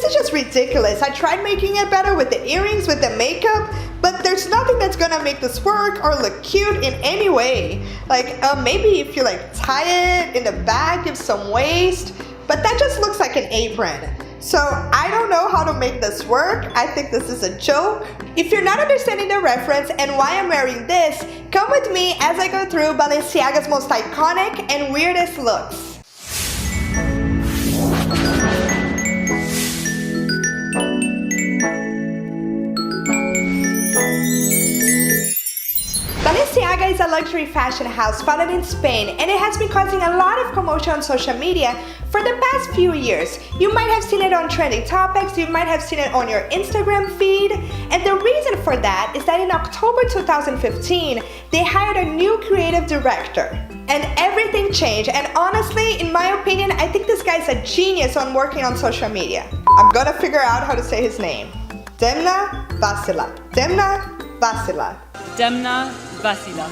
is just ridiculous. I tried making it better with the earrings, with the makeup, but there's nothing that's gonna make this work or look cute in any way. Like maybe if you like tie it in the back, give some waist, but that just looks like an apron. So I don't know how to make this work. I think this is a joke. If you're not understanding the reference and why I'm wearing this, come with me as I go through Balenciaga's most iconic and weirdest looks. Balenciaga is a luxury fashion house founded in Spain, and it has been causing a lot of commotion on social media for the past few years. You might have seen it on trending topics, you might have seen it on your Instagram feed, and the reason for that is that in October 2015, they hired a new creative director, and everything changed. And honestly, in my opinion, I think this guy's a genius on working on social media. I'm gonna figure out how to say his name. Demna Gvasalia. Demna Gvasalia. Demna Gvasalia.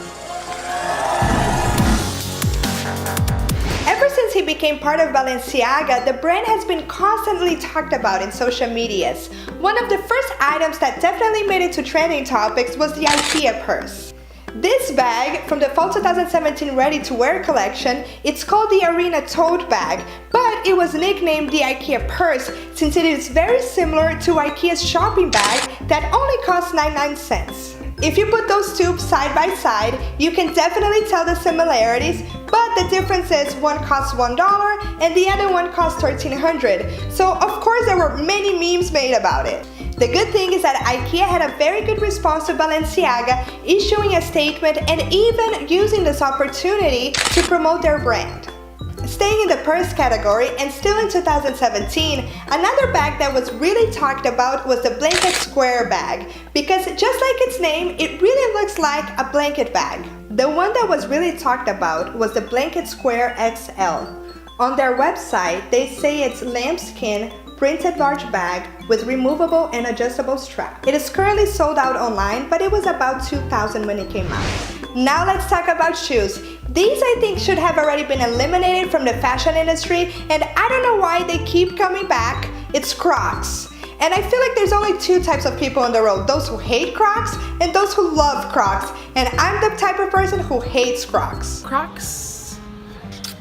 Ever since he became part of Balenciaga, the brand has been constantly talked about in social medias. One of the first items that definitely made it to trending topics was the Ikea purse. This bag, from the fall 2017 ready-to-wear collection, it's called the Arena Tote Bag, but it was nicknamed the Ikea purse since it is very similar to Ikea's shopping bag that only costs 99 cents. If you put those two side by side, you can definitely tell the similarities, but the difference is one costs $1 and the other one costs $1,300. So of course there were many memes made about it. The good thing is that Ikea had a very good response to Balenciaga, issuing a statement and even using this opportunity to promote their brand. Staying in the purse category and still in 2017, another bag that was really talked about was the blanket square bag, because just like its name, it really looks like a blanket bag. The one that was really talked about was the Blanket Square XL. On their website, they say it's lambskin printed large bag with removable and adjustable strap. It is currently sold out online, but it was about $2,000 when it came out. Now let's talk about shoes. These I think should have already been eliminated from the fashion industry, and I don't know why they keep coming back. It's Crocs. And I feel like there's only two types of people on the road, those who hate Crocs and those who love Crocs. And I'm the type of person who hates Crocs. Crocs?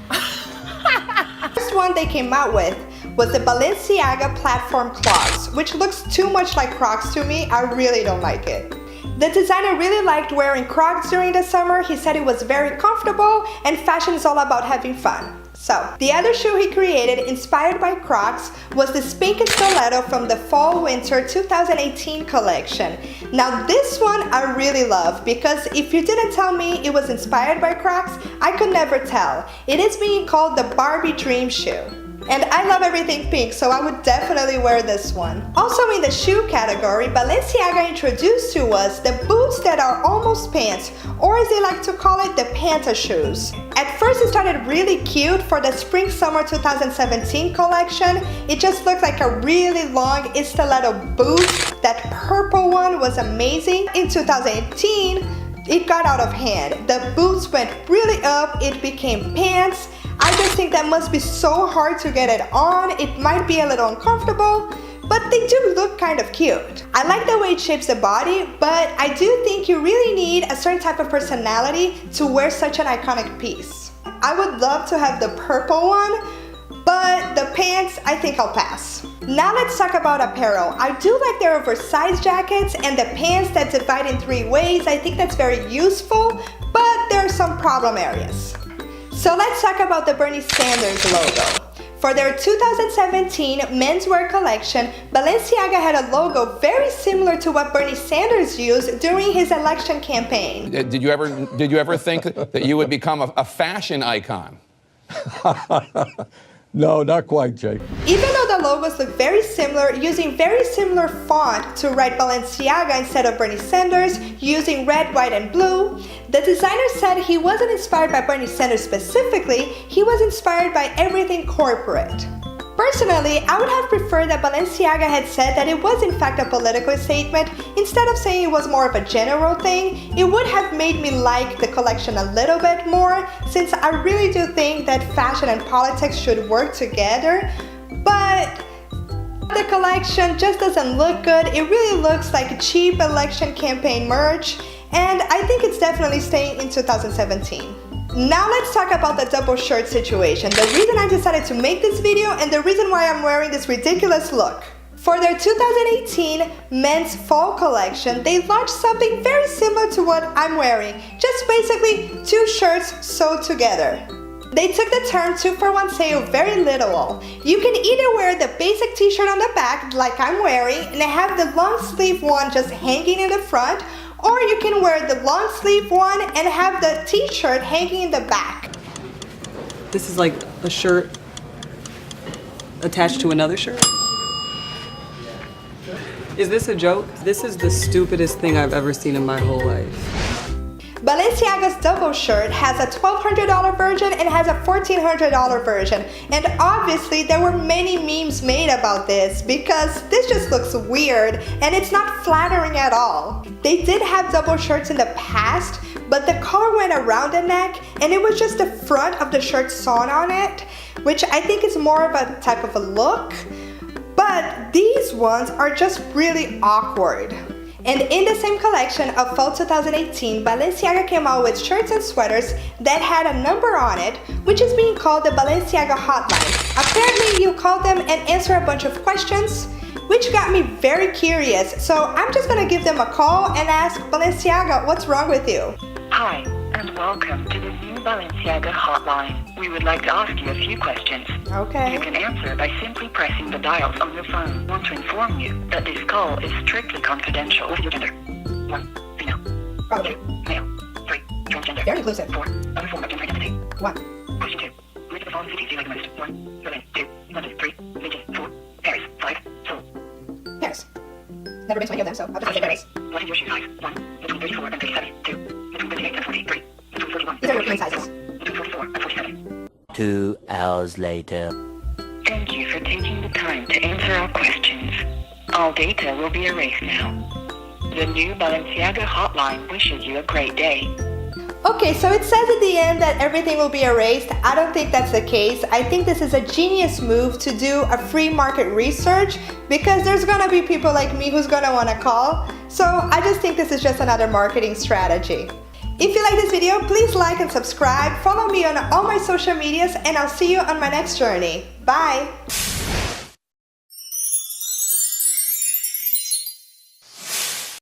The first one they came out with was the Balenciaga platform clogs, which looks too much like Crocs to me. I really don't like it. The designer really liked wearing Crocs during the summer. He said it was very comfortable and fashion is all about having fun. So, the other shoe he created, inspired by Crocs, was the Spink Stiletto from the Fall/Winter 2018 collection. Now this one I really love, because if you didn't tell me it was inspired by Crocs, I could never tell. It is being called the Barbie Dream Shoe. And I love everything pink, so I would definitely wear this one. Also in the shoe category, Balenciaga introduced to us the boots that are almost pants, or as they like to call it, the pantashoes. At first it started really cute for the Spring/Summer 2017 collection. It just looked like a really long stiletto boot. That purple one was amazing. In 2018, it got out of hand. The boots went really up, it became pants. I just think that must be so hard to get it on. It might be a little uncomfortable, but they do look kind of cute. I like the way it shapes the body, but I do think you really need a certain type of personality to wear such an iconic piece. I would love to have the purple one, but the pants, I think I'll pass. Now let's talk about apparel. I do like their oversized jackets and the pants that divide in 3 ways. I think that's very useful, but there are some problem areas. So let's talk about the Bernie Sanders logo. For their 2017 menswear collection, Balenciaga had a logo very similar to what Bernie Sanders used during his election campaign. Did you ever think that you would become a fashion icon? No, not quite, Jake. Even though the logos look very similar, using very similar font to write Balenciaga instead of Bernie Sanders, using red, white, and blue, the designer said he wasn't inspired by Bernie Sanders specifically, he was inspired by everything corporate. Personally, I would have preferred that Balenciaga had said that it was in fact a political statement. Instead of saying it was more of a general thing, it would have made me like the collection a little bit more, since I really do think that fashion and politics should work together. But The collection just doesn't look good. It really looks like cheap election campaign merch, and I think it's definitely staying in 2017. Now let's talk about the double shirt situation, the reason I decided to make this video and the reason why I'm wearing this ridiculous look. For their 2018 men's fall collection, they launched something very similar to what I'm wearing, just basically two shirts sewed together. They took the term 2-for-1 sale very literal. You can either wear the basic t-shirt on the back like I'm wearing and have the long sleeve one just hanging in the front, or you can wear the long sleeve one and have the t-shirt hanging in the back. This is like a shirt attached to another shirt? Is this a joke? This is the stupidest thing I've ever seen in my whole life. Balenciaga's double shirt has a $1,200 version and has a $1,400 version. And obviously there were many memes made about this because this just looks weird and it's not flattering at all. They did have double shirts in the past, but the collar went around the neck and it was just the front of the shirt sewn on it, which I think is more of a type of a look. But these ones are just really awkward. And in the same collection of fall 2018, Balenciaga came out with shirts and sweaters that had a number on it, which is being called the Balenciaga Hotline. Apparently you call them and answer a bunch of questions, which got me very curious. So I'm just gonna give them a call and ask Balenciaga, what's wrong with you? Hi, and welcome to the new Balenciaga Hotline. We would like to ask you a few questions. Okay. You can answer by simply pressing the dials on your phone. Want to inform you that this call is strictly confidential. What's your gender? 1, female. 2, male. 3, transgender. Very inclusive. 4, other form of gender identity. 1. Question 2. Which of the following cities do you like the most? 1, Berlin. 2, London. 3, Beijing. 4, Paris. 5, Seoul. Paris. Never been to any of them, so I'll just say Paris. What is your shoe size? 1, between 34 and 37. 2, between 38 and 43. Between 41 These are and your 45. sizes. Between 44 and 47. 2 hours later. Thank you for taking the time to answer our questions. All data will be erased now. The new Balenciaga Hotline wishes you a great day. Okay, so it says at the end that everything will be erased. I don't think that's the case. I think this is a genius move to do a free market research because there's gonna be people like me who's gonna wanna call. So I just think this is just another marketing strategy. If you like this video, please like and subscribe. Follow me on all my social medias and I'll see you on my next journey. Bye!